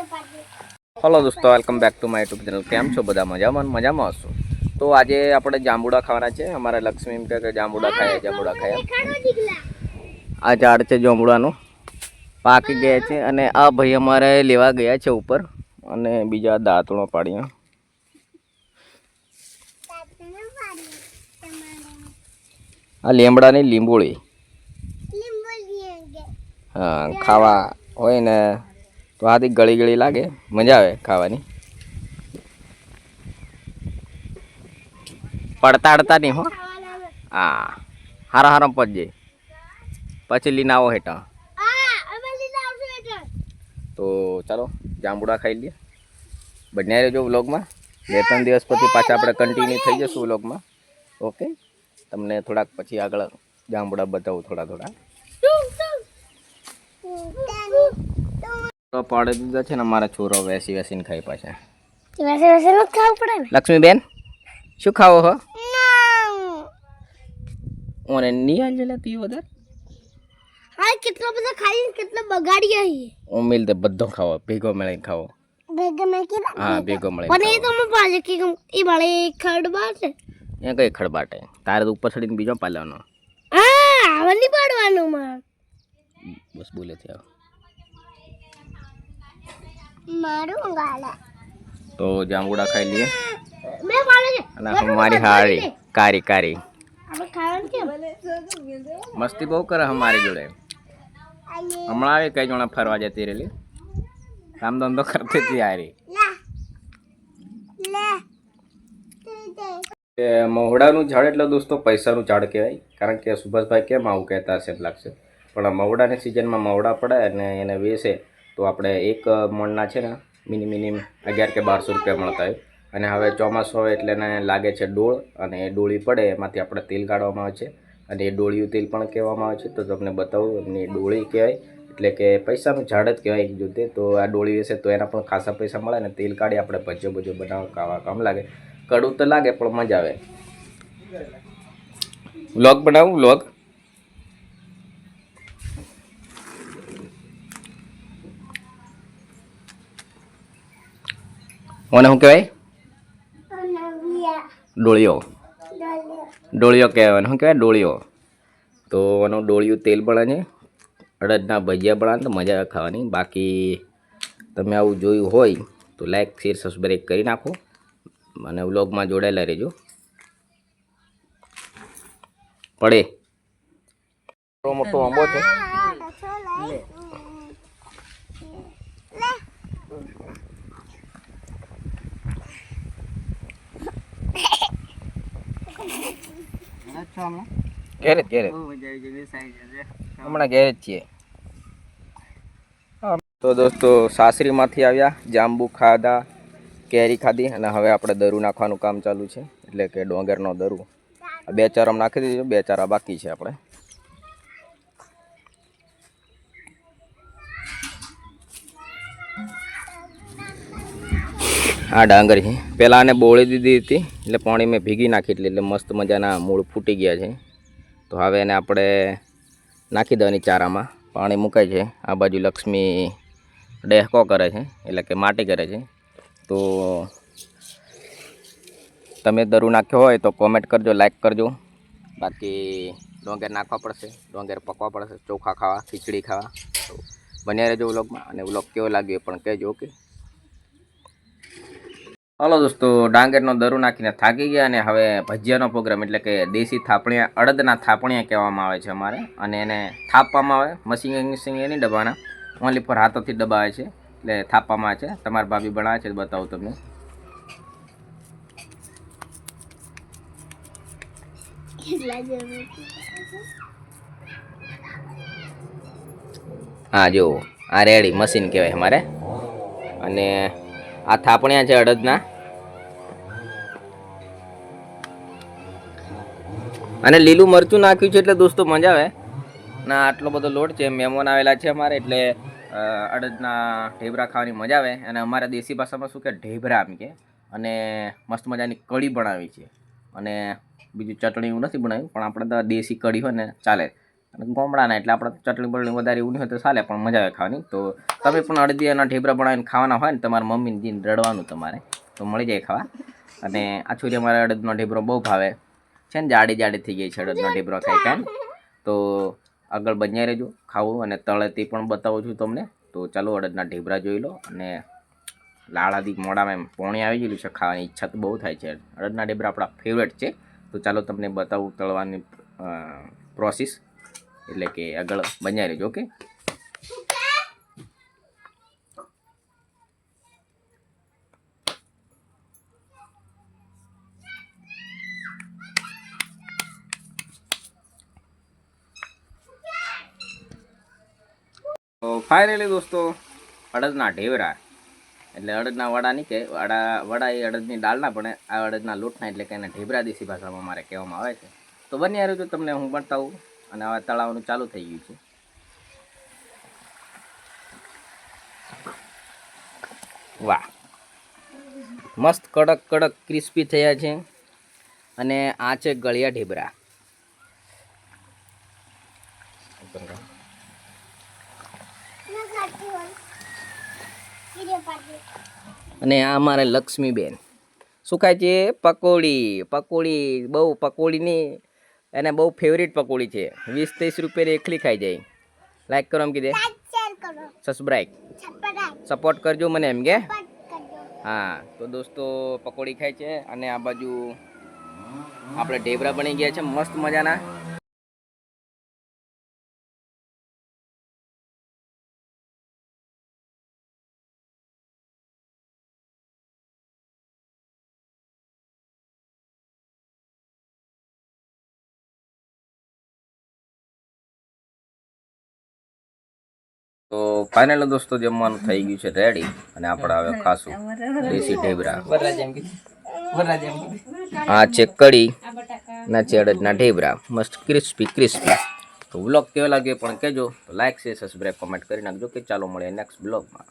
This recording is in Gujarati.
हेलो दोस्तों, welcome back to my YouTube channel. केम छो बधा मजामां हशो। तो आज આપણે જાંબુડા ખાવાના છે। અમારા લક્ષ્મી એમ કે જાંબુડા ખાયા। આ ઝાડ છે જાંબુડાનું, પાકી ગયા છે અને આ ભાઈ અમારે લેવા ગયા છે ઉપર અને બીજા દાંતણો પાડ્યા। આ લીમડાની લીંબોળી હા ખાવા હોય ને તો આથી ગળી ગળી લાગે, મજા આવે ખાવાની। પડતા અડતા નહીં હો। હા હારા હારા પજે પછી લીને આવો હેઠા। તો ચાલો જાંબુડા ખાઈ લઈએ। બન્યા રહેજો વ્લોગમાં। 2-3 દિવસ પછી પાછા આપણે કન્ટિન્યુ થઈ જશું વ્લોગમાં। ઓકે, તમને થોડાક પછી આગળ જાંબુડા બતાવું થોડા થોડા। તો પાડી દીધા છે ને અમારા છોરો વેસી વેસીને ખાઈ પાછા। વેસી નું ખાવું પડે ને। લક્ષ્મીબેન શું ખાવો હો? ઓને નહીં આલ જલે તું વધારે હા કેટલો બધો ખાઈ કેટલો બગાડી આવી ઉમેલ તે બધો ખાવો, ભેગો મળીને ખાવો। ભેગો મે કે હા ભેગો મળીને પણ એ તો મે પાજે કે એ બાળે ખડબાટ છે એ કઈ ખડબાટ હે તારે તો ઉપર ચડીને બીજો પાલવાનો। હા આવલી પાડવાનું માં બસ બોલે છે મારું ગાલા। તો જાંબુડા ખાઈ લઈએ મે પાડે છે અને हमारी हारी कारी कारी આપણે ખાવાનું કેમ મસ્તી બહુ કરે हमारी જોડે। હમણાં આવે કઈ જણા ફરવા જતી રહેલી, કામ ધંધો કરતી હતી હારી। મવડાનું ઝાડ એટલે દોસ્તો પૈસાનું ઝાડ કહેવાય, કારણ કે સુભાષભાઈ કેમ આવું કહેતા હશે લાગશે, પણ મવડાની સિઝનમાં મવડા પડે અને એને વેચે તો આપણે એક મણના છે ને મિનિમમ 11 કે 1200 રૂપિયા મળતા હોય। અને હવે ચોમાસું હોય એટલે એને લાગે છે ડોળ, અને એ ડોળી પડે એમાંથી આપણે તેલ કાઢવામાં આવે છે અને એ ડોળિયું તેલ પણ કહેવામાં આવે છે। તો તમને બતાવું, એમની ડોળી કહેવાય એટલે કે પૈસાનું ઝાડ જ કહેવાય એક જોતે। તો આ ડોળી વેચે તો એના પણ ખાસા પૈસા મળે ને તેલ કાઢી આપણે ભજીયો ભજીયો બનાવવા ખાવા કામ લાગે। કડવું તો લાગે પણ મજા આવે। વ્લોગ બનાવું વ્લોગ ઓને શું કહેવાય? ડોળિયો ડોળિયો કહેવાય। શું કહેવાય? ડોળિયો। તો એનું ડોળિયું તેલ બને છે, અડદના ભજીયા બનાવે તો મજા આવે ખાવાની। બાકી તમે આવું જોયું હોય તો લાઈક શેર સબસ્ક્રાઈબ કરી નાખો અને વ્લોગમાં જોડાયેલા રહેજો। પડે મોટો આંબો છે ઘેરે હમણાં ઘેરે જ છીએ। તો દોસ્તો સાસરીમાંથી આવ્યા, જાંબુ ખાધા, કેરી ખાધી અને હવે આપણે દરું નાખવાનું કામ ચાલુ છે, એટલે કે ડોંગરનો દરું। 2 ચારમ નાખી દીધું, 2 ચારા બાકી છે આપણે। આ ડાંગર છે, પહેલાં આને બોળી દીધી હતી એટલે પાણી મેં ભીગી નાખી એટલે મસ્ત મજાના મૂળ ફૂટી ગયા છે। તો હવે એને આપણે નાખી દેવાની ચારામાં, પાણી મુકાય છે। આ બાજુ લક્ષ્મી ડેહકો કરે છે એટલે કે માટી કરે છે। તો તમે દરું નાખ્યો હોય તો કોમેન્ટ કરજો, લાઈક કરજો। બાકી ડોંગર નાખવા પડશે, ડોંગર પકવા પડશે, ચોખા ખાવા, ખીચડી ખાવા। તો બન્યા રહેજો વ્લોગમાં અને વ્લોગ કેવો લાગ્યો પણ કહેજો। ઓકે હાલો દોસ્તો, ડાંગરનો દરું નાખીને થાકી ગયા અને હવે ભજીયાનો પ્રોગ્રામ, એટલે કે દેશી થાપણિયા, અડદના થાપણિયા કહેવામાં આવે છે અમારે, અને એને થાપવામાં આવે। મશીન નહીં દબાવવાના, ઓનલી પર હાથોથી દબાવે છે એટલે થાપવામાં આવે છે। તમારા ભાભી બનાવે છે, બતાવું તમને। હા જો આ રેડી મશીન કહેવાય અમારે, અને આ થાપણિયા છે અડદના, અને લીલું મરચું નાખ્યું છે એટલે દોસ્તો મજા આવે ના। આટલો બધો લોટ છે, મહેમાન આવેલા છે અમારે એટલે અડદના ઢેબરા ખાવાની મજા આવે। અને અમારા દેશી ભાષામાં શું કે ઢેબરા એમ કે, અને મસ્ત મજાની કઢી બનાવી છે, અને બીજું ચટણી એવું નથી બનાવ્યું, પણ આપણે તો દેશી કઢી હોય ને ચાલે। અને ગોમડાના એટલે આપણે ચટણી બટણી વધારે એવું નહીં હોય તો ચાલે, પણ મજા આવે ખાવાની. તો તમે પણ અડદિયાના ઢેબરા બનાવીને ખાવાના હોય ને, તમારા મમ્મીને જઈને રડવાનું તમારે, તો મળી જાય ખાવા. અને આ છોરી અમારે અડદનો ઢેબરો બહુ ભાવે છે ને, જાડી જાડી થઈ ગઈ છે અડદનો ઢેબરો ખાઈ કાંઈ. તો આગળ બન્યા રહેજો, ખાવું અને તળે તે પણ બતાવું છું તમને. તો ચાલો અડદના ઢેબરા જોઈ લો. અને લાળ આદિ મોઢામાં એમ પોણી આવી ગયેલું છે, ખાવાની ઈચ્છા તો બહુ થાય છે. અડદના ઢેબરા આપણા ફેવરેટ છે. તો ચાલો તમને બતાવું તળવાની પ્રોસેસ, એટલે કે આગળ બન્યા રહેજો. ઓકે, તો ફાઇનલી દોસ્તો અડદના ઢેબરા એટલે અડદના વડા નહીં કે વડા એ અડદની દાળના, પણ આ અડદના લોટના, એટલે કે એને ઢેબરા દેશી ભાષામાં મારે કહેવામાં આવે છે. તો બન્યા રહ્યું તો તમને હું બતાવું. અને હવે તળાવવાનું ચાલુ થઈ ગયું છે. વાહ, મસ્ત કડક કડક ક્રિસ્પી થયા છે. અને આ છે ગળિયા ઢેબરા. અને આ અમારે લક્ષ્મીબેન શું ખાય છે? પકોડી. પકોડી બહુ, પકોડીની એને બહુ ફેવરિટ પકોડી છે. 20-30 રૂપિયાની એકલી ખાઈ જાય. લાઈક કરો એમ કીધે, સબસ્ક્રાઈબ સપોર્ટ કરજો મને એમ કે. હા, તો દોસ્તો પકોડી ખાય છે. અને આ બાજુ આપણે ઢેબરા બની ગયા છે મસ્ત મજાના. તો ફાઇનલ દોસ્તો જમવાનું થઈ ગયું છે રેડી. અને આપણે હવે ખાશું દેશી ઢેબરા. આ છે કઢી, ના છે અડદના ઢેબરા, મસ્ત ક્રિસ્પી ક્રિસ્પી. તો વ્લોગ કેવો લાગ્યો પણ કહેજો. તો લાઈક શેર સબસ્ક્રાઈબ કોમેન્ટ કરી નાખજો. કે ચાલો મળીએ નેક્સ્ટ બ્લોગમાં.